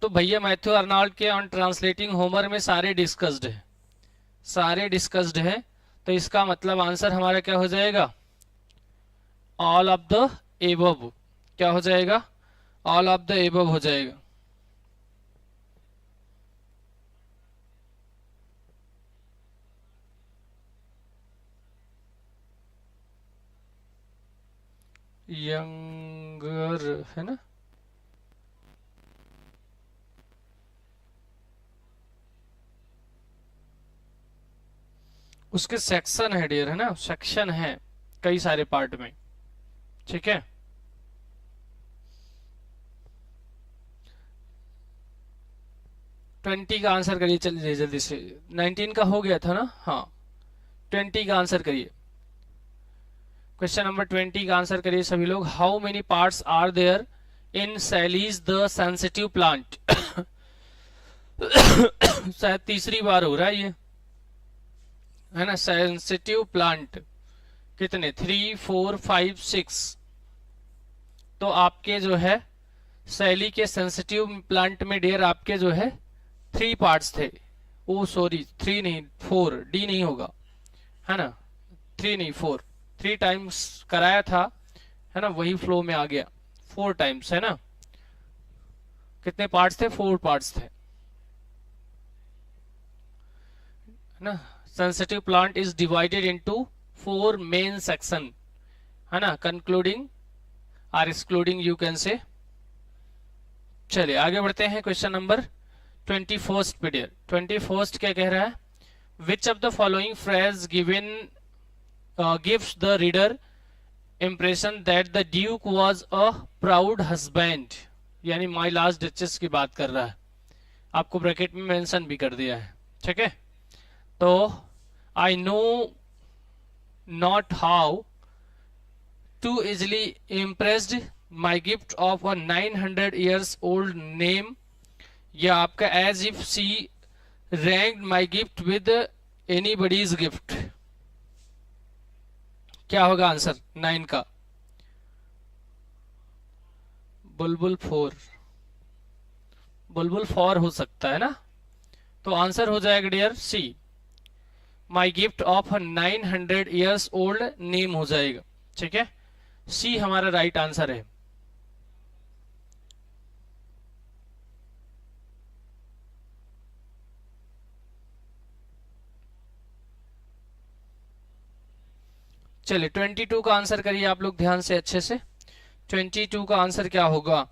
तो भैया मैथ्यू अर्नोल्ड के ऑन ट्रांसलेटिंग होमर में सारे डिस्कस्ड है, सारे डिस्कस्ड है। तो इसका मतलब आंसर हमारा क्या हो जाएगा, ऑल ऑफ द एबव। क्या हो जाएगा, ऑल ऑफ द एबव हो जाएगा। यंगर है ना, उसके सेक्शन है डियर, है ना, सेक्शन है कई सारे पार्ट में। ठीक है, 20 का आंसर करिए, चलिए जल्दी से। 19 का हो गया था ना, हाँ 20 का आंसर करिए। क्वेश्चन नंबर 20 का आंसर करिए सभी लोग। How many parts are there in Shelley's the sensitive plant. शायद तीसरी बार हो रहा है ये, है ना। सेंसिटिव प्लांट कितने, 3 4 5 6। तो आपके जो है सैली के सेंसिटिव प्लांट में डियर आपके जो है 3 पार्ट्स थे। ओ सॉरी 3 नहीं 4, डी नहीं होगा, है ना। 3 नहीं 4, 3 टाइम्स कराया था, है ना, वही फ्लो में आ गया। 4 टाइम्स, है ना। कितने पार्ट्स थे, 4 पार्ट्स थे, है ना। Sensitive plant is divided into 4 main section, है ना, कंक्लूडिंग और एक्सक्लूडिंग यू कैन से। चलिए आगे बढ़ते हैं क्वेश्चन नंबर 21 पे डियर। 21 क्या कह रहा है, विच of the following phrase given gives the reader impression that the Duke was a proud husband. यानी माई लास्ट डचेस की बात कर रहा है, आपको ब्रैकेट में मेंशन भी कर दिया है। ठीक है, तो I know not how to easily impressed my gift of a 900 years old name, या आपका as if she ranked my gift with anybody's gift. क्या होगा आंसर 9 का, बुलबुल 4, बुलबुल 4 हो सकता है ना। तो आंसर हो जाएगा dear C, my gift of 900 years old name हो जाएगा। ठीक है, सी हमारा राइट आंसर है। चलिए 22 का आंसर करिए आप लोग ध्यान से अच्छे से। 22 का आंसर क्या होगा,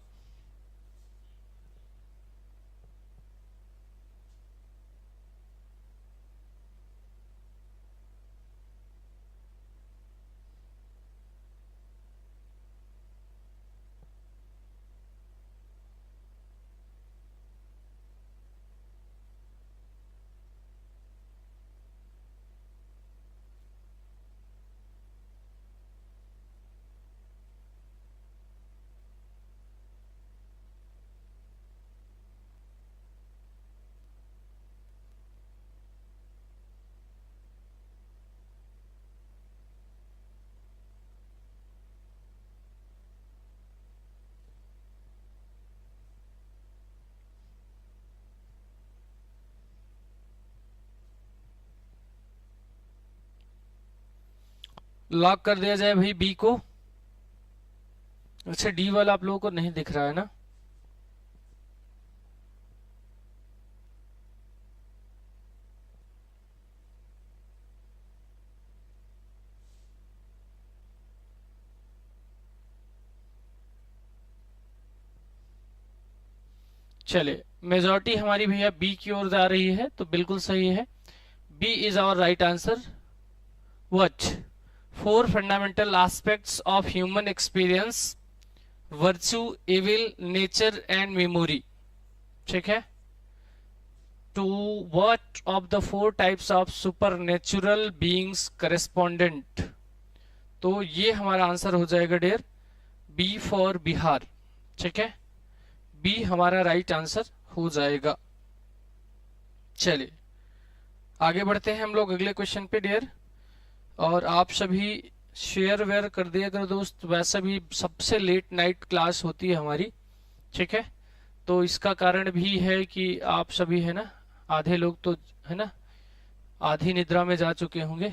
लॉक कर दिया जाए भाई बी को। अच्छा डी वाला आप लोगों को नहीं दिख रहा है ना? चलिए मेजॉरिटी हमारी भैया बी की ओर जा रही है, तो बिल्कुल सही है। B is our right answer. What? 4 fundamental aspects of human experience, virtue, evil, nature and memory. ठीक है। To what of the 4 types of supernatural beings correspondent? तो ये हमारा आंसर हो जाएगा डियर बी फॉर बिहार। ठीक है, बी हमारा राइट आंसर हो जाएगा। चलिए आगे बढ़ते हैं हम लोग अगले क्वेश्चन पे डियर। और आप सभी शेयर वेयर कर दिया अगर दोस्त, वैसे भी सबसे लेट नाइट क्लास होती है हमारी। ठीक है, तो इसका कारण भी है कि आप सभी है ना, आधे लोग तो है ना आधी निद्रा में जा चुके होंगे।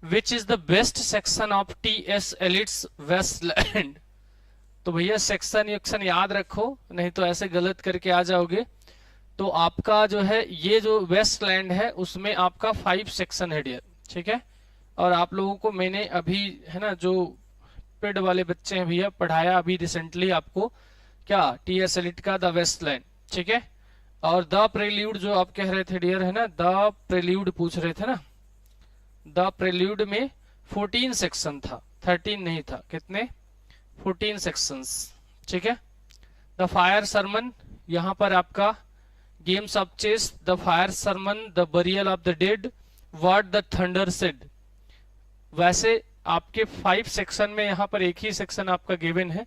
Which is the best section of T S. Eliot's Waste Land? तो भैया सेक्शन याद रखो, नहीं तो ऐसे गलत करके आ जाओगे। तो आपका जो है ये जो वेस्टलैंड है उसमें आपका 5 सेक्शन है डियर। ठीक है, और आप लोगों को मैंने अभी है ना जो पेड वाले बच्चे हैं भैया पढ़ाया अभी रिसेंटली आपको क्या टी.एस. एलिट का द वेस्टलैंड। ठीक है, और द प्रेल्यूड जो आप कह रहे थे डियर है ना, द प्रेल्यूड पूछ रहे थे ना, द प्रेल्यूड में 14 सेक्शन था, 13 नहीं था। कितने? 14 सेक्शंस। ठीक है, द फायर सरमन, यहां पर आपका games of chess, the fire sermon, the burial of the dead, what the thunder said. वैसे आपके 5 सेक्शन में यहां पर एक ही सेक्शन आपका गिवन है,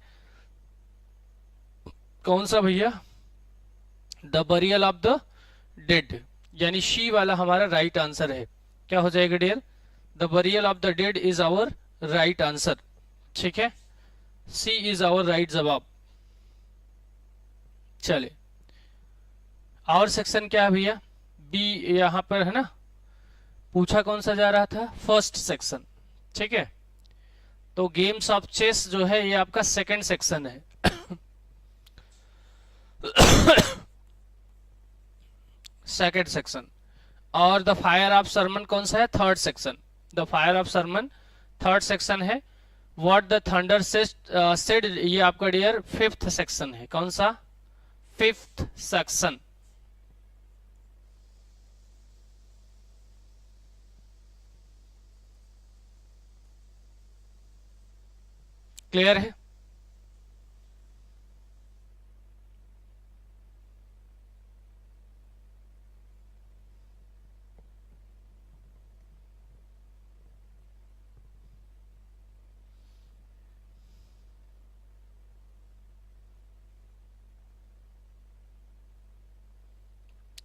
कौन सा भैया? The burial of the dead, यानी शी वाला हमारा राइट आंसर है। क्या हो जाएगा dear? The burial of the dead is our right answer. ठीक है, सी इज आवर राइट जवाब। चले और सेक्शन क्या है भैया? बी यहां पर है ना, पूछा कौन सा जा रहा था? First section. ठीक है, तो गेम्स ऑफ चेस जो है ये आपका सेकंड सेक्शन है। Second section. और द फायर ऑफ सरमन कौन सा है? Third section. The fire of sermon third section है। व्हाट द थंडर सेड ये आपका डियर 5th सेक्शन है। कौन सा? 5th section. क्लियर है?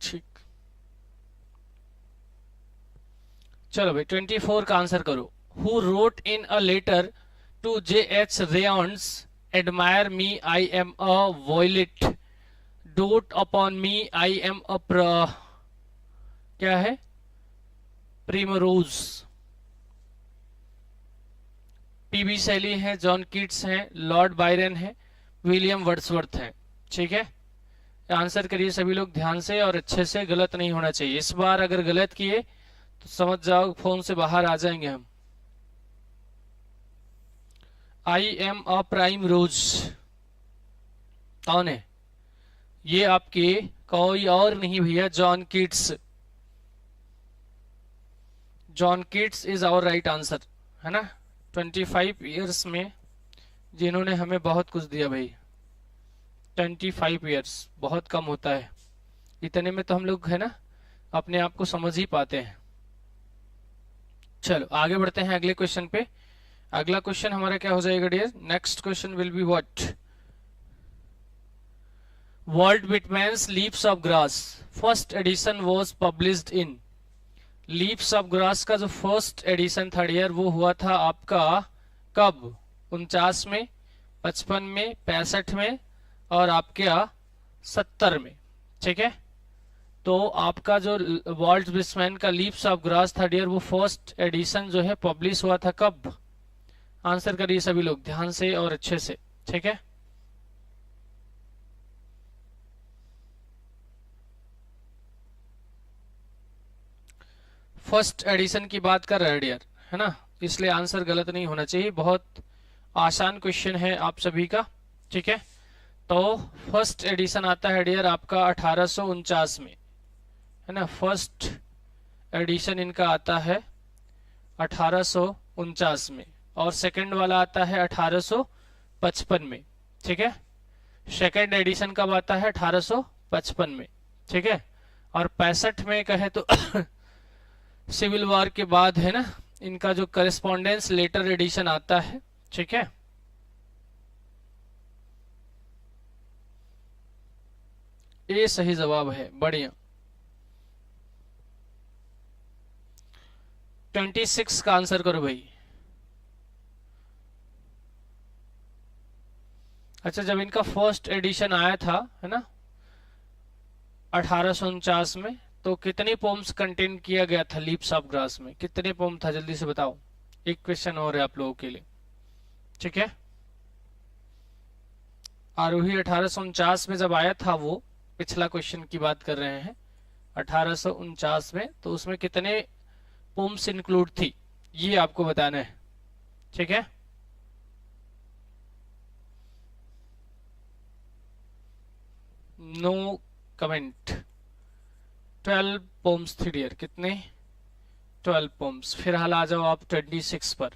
ठीक, चलो भाई 24 का आंसर करो। Who wrote in a letter to J.H. Rayons, admire me, I am a violet, dote upon me, I am a क्या है? प्रीमरोज। पीबी शैली है, जॉन कीट्स हैं, लॉर्ड बायरन है, विलियम वर्ड्सवर्थ है। ठीक है, आंसर करिए सभी लोग ध्यान से और अच्छे से, गलत नहीं होना चाहिए। इस बार अगर गलत किए तो समझ जाओ फोन से बाहर आ जाएंगे हम। आई एम अ प्राइम रोज कौन है? ये आपके कोई और नहीं भैया, John Keats. John Keats is our right answer, है ना। 25 ईयर्स में जिन्होंने हमें बहुत कुछ दिया भाई। 25 ईयर्स बहुत कम होता है, इतने में तो हम लोग है ना अपने आप को समझ ही पाते हैं। चलो आगे बढ़ते हैं अगले क्वेश्चन पे। अगला क्वेश्चन हमारा क्या हो जाएगा dear? Next question will be what? Walt Whitman's Leaves of Grass first edition was published in. Leaves of Grass का जो फर्स्ट एडिशन था डियर वो हुआ था आपका कब? 49 में, 55 में, 65 में और आपके 70 में। ठीक है, तो आपका जो वॉल्ट विटमैन का लीव्स ऑफ ग्रास था डियर वो फर्स्ट एडिशन जो है पब्लिश हुआ था कब? आंसर करिए सभी लोग ध्यान से और अच्छे से, ठीक है। फर्स्ट एडिशन की बात कर रहे हैं डियर, है ना, इसलिए आंसर गलत नहीं होना चाहिए। बहुत आसान क्वेश्चन है आप सभी का, ठीक है। तो फर्स्ट एडिशन आता है डियर आपका 1849 में, है ना। फर्स्ट एडिशन इनका आता है 1849 में, और सेकंड वाला आता है 1855 में, ठीक है। सेकंड एडिशन कब आता है? 1855 में, ठीक है। और 65 में कहे तो सिविल वॉर के बाद, है ना, इनका जो करेस्पॉन्डेंस लेटर एडिशन आता है, ठीक है। ये सही जवाब है, बढ़िया। 26 का आंसर करो भाई। अच्छा, जब इनका फर्स्ट एडिशन आया था, है ना, 1849 में, तो कितनी पोम्स कंटेन किया गया था लीव्स ऑफ ग्रास में? कितने पोम था, जल्दी से बताओ। एक क्वेश्चन और है आप लोगों के लिए, ठीक है। आरोही 1849 में जब आया था, वो पिछला क्वेश्चन की बात कर रहे हैं, 1849 में, तो उसमें कितने पोम्स इंक्लूड थी, ये आपको बताना है, ठीक है। No comment. 12 पोम्स थी डियर, कितने? 12 पोम्स। फिर हाल आ जाओ आप 26 पर।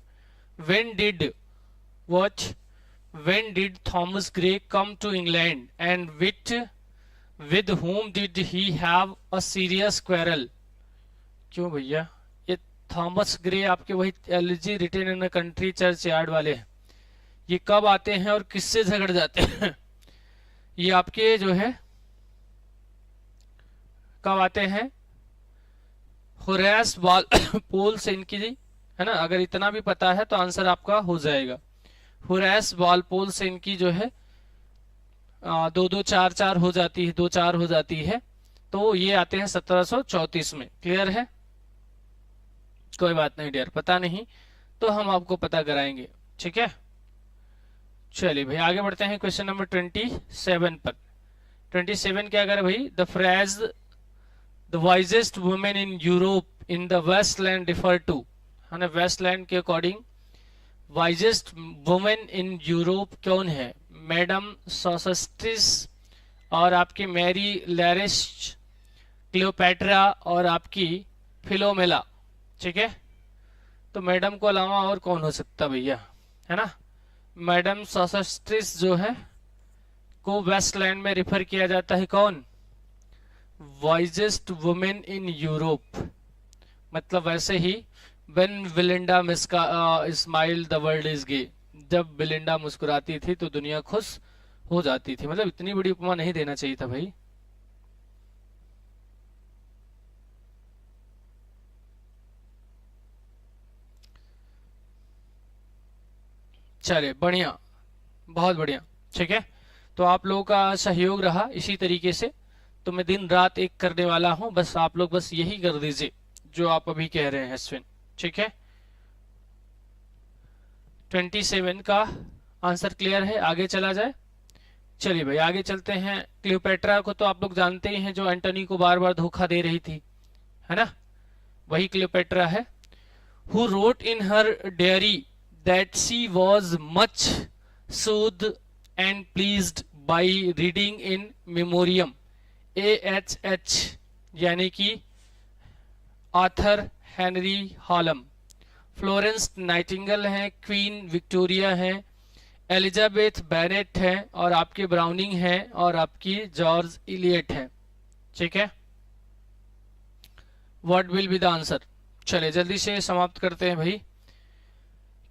When did what? When did Thomas Gray come to England, and with whom did he have a serious quarrel? क्यों भैया, ये थॉमस ग्रे आपके वही elegy written in country churchyard वाले हैं। ये कब आते हैं और किससे झगड़ जाते हैं? ये आपके जो है कब आते हैं? होरेस वॉलपोल से इनकी जी, है ना। अगर इतना भी पता है तो आंसर आपका हो जाएगा। होरेस वॉलपोल से इनकी जो है 2-2-4-4 हो जाती है, 2-4 हो जाती है। तो ये आते हैं 1734 में। क्लियर है? कोई बात नहीं डियर, पता नहीं तो हम आपको पता कराएंगे, ठीक है। चलिए भाई आगे बढ़ते हैं क्वेश्चन नंबर 27 पर। 27 क्या करे भाई? The phrase the wisest women in Europe in the Waste Land refer to, है ना। वेस्टलैंड के according wisest women in Europe कौन है? मैडम सोसस्टिस और आपकी मैरी लैरिश, क्लियोपैट्रा और आपकी फिलोमेला, ठीक है। तो मैडम को अलावा और कौन हो सकता भैया, है ना। मैडम सोसस्टिस जो है को वेस्टलैंड में रिफर किया जाता है कौन? Wisest women in Europe. मतलब वैसे ही when Belinda smile the world is gay, जब बिलिंडा मुस्कुराती थी तो दुनिया खुश हो जाती थी। मतलब इतनी बड़ी उपमा नहीं देना चाहिए था भाई। चलिए बढ़िया, बहुत बढ़िया, ठीक है। तो आप लोगों का सहयोग रहा इसी तरीके से, तो मैं दिन रात एक करने वाला हूं। बस आप लोग बस यही कर दीजिए जो आप अभी कह रहे हैं अश्विन, ठीक है। 27 का आंसर क्लियर है, आगे चला जाए। चलिए भाई आगे चलते हैं। क्लियोपेट्रा को तो आप लोग जानते ही हैं, जो एंटनी को बार बार धोखा दे रही थी, है ना। वही क्लियोपेट्रा है। Who wrote in her diary that she was much soothed and pleased by reading in memoriam, AHH, यानी कि आर्थर हेनरी हालम। फ्लोरेंस नाइटिंगेल हैं, क्वीन विक्टोरिया हैं, एलिजाबेथ बैनेट हैं, और आपकी ब्राउनिंग हैं, और आपकी जॉर्ज इलियट हैं, ठीक है। What will be the answer? चलिए जल्दी से समाप्त करते हैं भाई।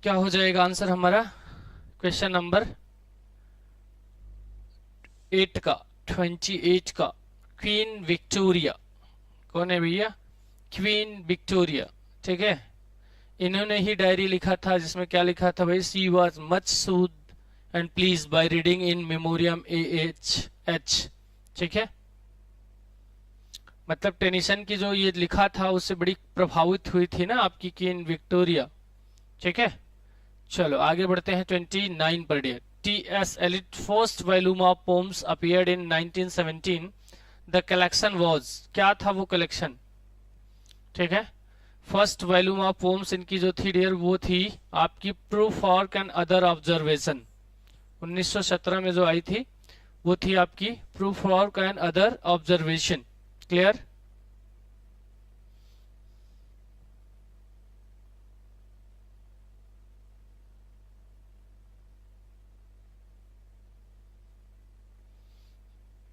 क्या हो जाएगा आंसर हमारा? क्वेश्चन नंबर 8 का, 28 का, क्वीन विक्टोरिया। कौन है भैया? क्वीन विक्टोरिया, ठीक है। इन्होंने ही डायरी लिखा था जिसमें क्या लिखा था भाई? She was much soothed and pleased by reading In Memoriam, AHH, ठीक है। मतलब टेनिसन की जो ये लिखा था उससे बड़ी प्रभावित हुई थी ना आपकी क्वीन विक्टोरिया, ठीक है। चलो आगे बढ़ते हैं 29 पर डियर। T S. Eliot first volume of poems appeared in 1917। The collection was, क्या था वो कलेक्शन? ठीक है, फर्स्ट वॉल्यूम ऑफ पोम्स इनकी जो थी डियर वो थी आपकी proof for and other observation. 1917 में जो आई थी वो थी आपकी proof for and other observation. Clear?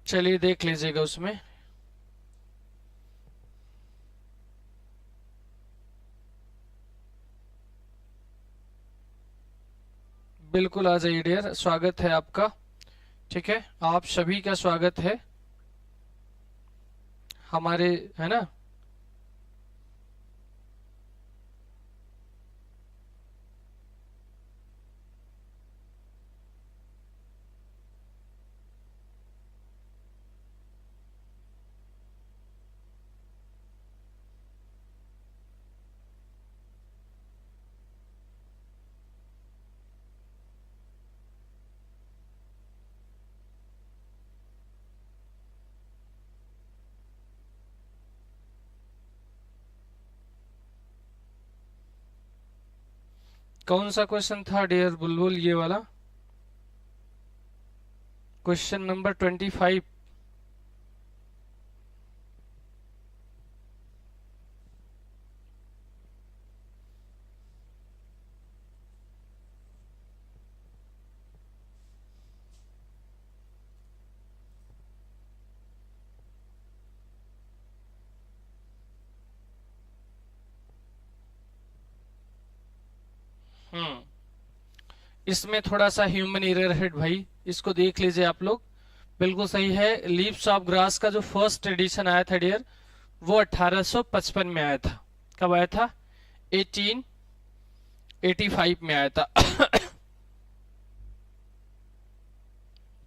चलिए देख लीजिएगा उसमें। बिल्कुल आ जाइए डियर, स्वागत है आपका। ठीक है, आप सभी का स्वागत है हमारे, है ना। कौन सा क्वेश्चन था डियर बुलबुल? ये वाला क्वेश्चन नंबर 25। इसमें थोड़ा सा ह्यूमन एरर है भाई, इसको देख लीजिए आप लोग। बिल्कुल सही है, लीव्स ऑफ ग्रास का जो फर्स्ट एडिशन आया था डियर वो 1855 में आया था। कब आया था? 1885 में आया था।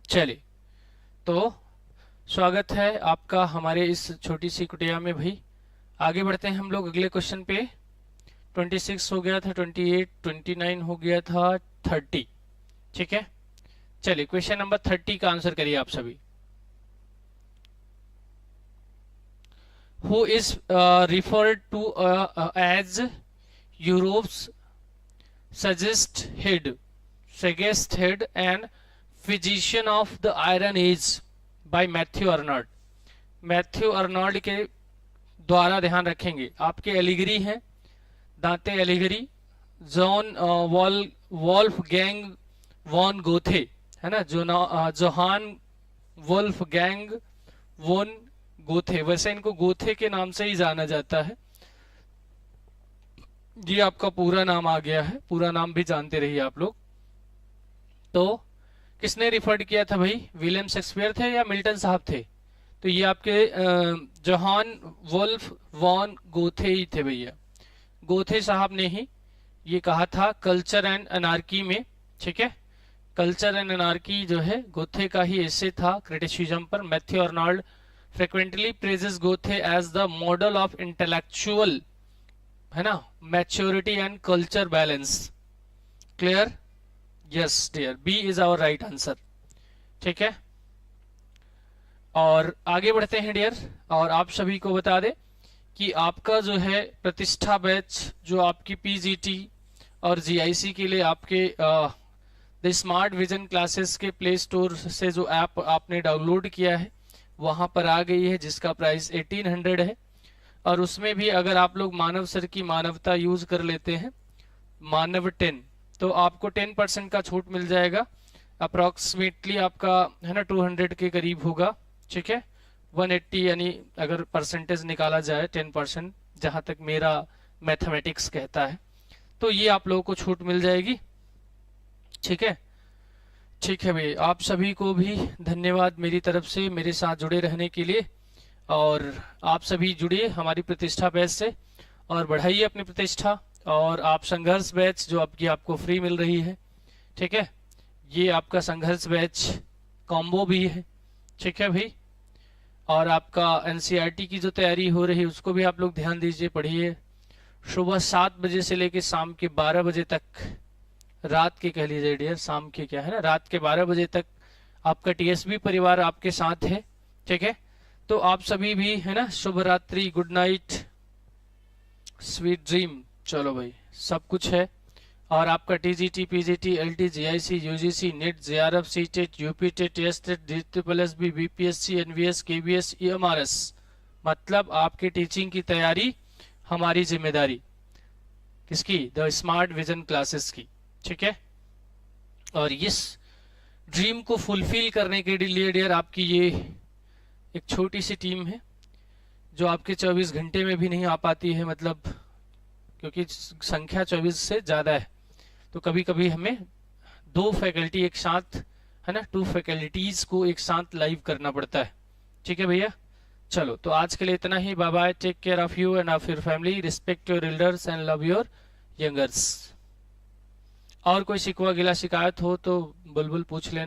चलिए, तो स्वागत है आपका हमारे इस छोटी सी कुटिया में भाई। आगे बढ़ते हैं हम लोग अगले क्वेश्चन पे। 26 हो गया था, 28, 29 हो गया था, 30। ठीक है, चलिए क्वेश्चन नंबर 30 का आंसर करिए आप सभी। Who is referred to as Europe's sagest head and physician of the iron age by Matthew Arnold. Matthew Arnold के द्वारा, ध्यान रखेंगे, आपके एलिगरी हैं, दांते एलिगरी, जॉन वोल्फगैंग वॉन गोथे, है ना, जोहान वोल्फगैंग वॉन गोथे, वैसे इनको गोथे के नाम से ही जाना जाता है। ये आपका पूरा नाम आ गया है, पूरा नाम भी जानते रहिए आप लोग। तो किसने रिफर्ड किया था भाई? विलियम शेक्सपियर थे या मिल्टन साहब थे? तो ये आपके जोहान वोल्फ वॉन गोथे ही थे भैया। गोथे साहब ने ही ये कहा था कल्चर एंड अनार्की में। ठीक है, कल्चर एंड अनार्की जो है गोथे का ही ऐसे था क्रिटिसिज्म पर। Matthew Arnold frequently praises Goethe as the model of intellectual, है ना, maturity and culture balance. Clear? Yes dear, B is our right answer. ठीक है, और आगे बढ़ते हैं डियर, और आप सभी को बता दें कि आपका जो है प्रतिष्ठा बैच जो आपकी पीजीटी और जीआईसी के लिए आपके द स्मार्ट विजन क्लासेस के प्ले स्टोर से जो ऐप आपने डाउनलोड किया है वहां पर आ गई है, जिसका प्राइस 1800 है। और उसमें भी अगर आप लोग मानव सर की मानवता यूज कर लेते हैं, मानव 10, तो आपको 10% का छूट मिल जाएगा। अप्रोक्सीमेटली आपका, है ना, 200 के करीब होगा। ठीक है, 180, यानी अगर परसेंटेज निकाला जाए 10%, जहां तक मेरा मैथमेटिक्स कहता है, तो ये आप लोगों को छूट मिल जाएगी। ठीक है, ठीक है भाई, आप सभी को भी धन्यवाद मेरी तरफ से मेरे साथ जुड़े रहने के लिए। और आप सभी जुड़िए हमारी प्रतिष्ठा बैच से और बढ़ाइए अपनी प्रतिष्ठा। और आप संघर्ष बैच जो आपको फ्री मिल रही है, ठीक है, ये आपका संघर्ष बैच कॉम्बो भी है। ठीक है भाई, और आपका एनसीईआरटी की जो तैयारी हो रही है उसको भी आप लोग ध्यान दीजिए, पढ़िए। सुबह 7 बजे से लेकर शाम के 12 बजे तक रात के कह लीजिए डियर, शाम के क्या है ना, रात के 12 बजे तक आपका टीएसबी परिवार आपके साथ है। ठीक है, तो आप सभी भी है ना, शुभ रात्रि, गुड नाइट, स्वीट ड्रीम। चलो भाई, सब कुछ है। और आपका TGT, PGT, LT, GIC, UGC, NET, JRF, CTET, UP TET, STET, DSSSB, BPSC, NVS, KVS, EMRS, मतलब आपकी टीचिंग की तैयारी हमारी जिम्मेदारी। किसकी? द स्मार्ट विजन क्लासेस की। ठीक है, और इस ड्रीम को फुलफिल करने के लिए डियर आपकी ये एक छोटी सी टीम है जो आपके 24 घंटे में भी नहीं आ पाती है, मतलब क्योंकि संख्या 24 से ज्यादा है, तो कभी कभी हमें 2 फैकल्टी एक साथ है ना, 2 फैकल्टीज को एक साथ लाइव करना पड़ता है। ठीक है भैया, चलो तो आज के लिए इतना ही। Bye bye, take care of you and of your family, respect your elders and love your youngers. और कोई शिकवा गिला शिकायत हो तो बुलबुल पूछ लेना।